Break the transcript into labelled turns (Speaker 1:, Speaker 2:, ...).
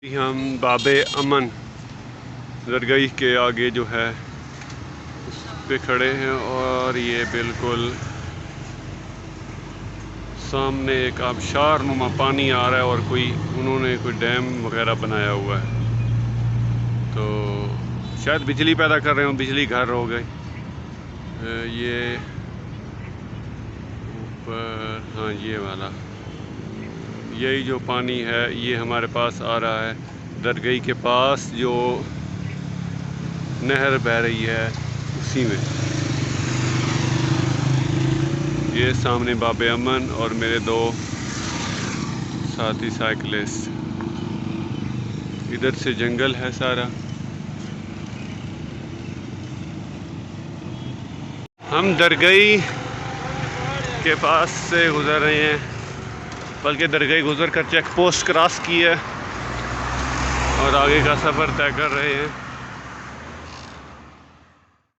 Speaker 1: हम बाबे अमन दरगाह के आगे जो है उस पे खड़े हैं और ये बिल्कुल सामने एक आबशार नुमा पानी आ रहा है और उन्होंने कोई डैम वगैरह बनाया हुआ है, तो शायद बिजली पैदा कर रहे हो, बिजली घर हो गए ये ऊपर। हाँ, ये वाला यही जो पानी है ये हमारे पास आ रहा है दरगाह के पास, जो नहर बह रही है उसी में। ये सामने बाबे अमन और मेरे दो साथी साइकिलिस्ट। इधर से जंगल है सारा। हम दरगाह के पास से गुजर रहे हैं, बल्कि दरगाह गुजर कर चेक पोस्ट क्रॉस की है और आगे का सफ़र तय कर रहे हैं।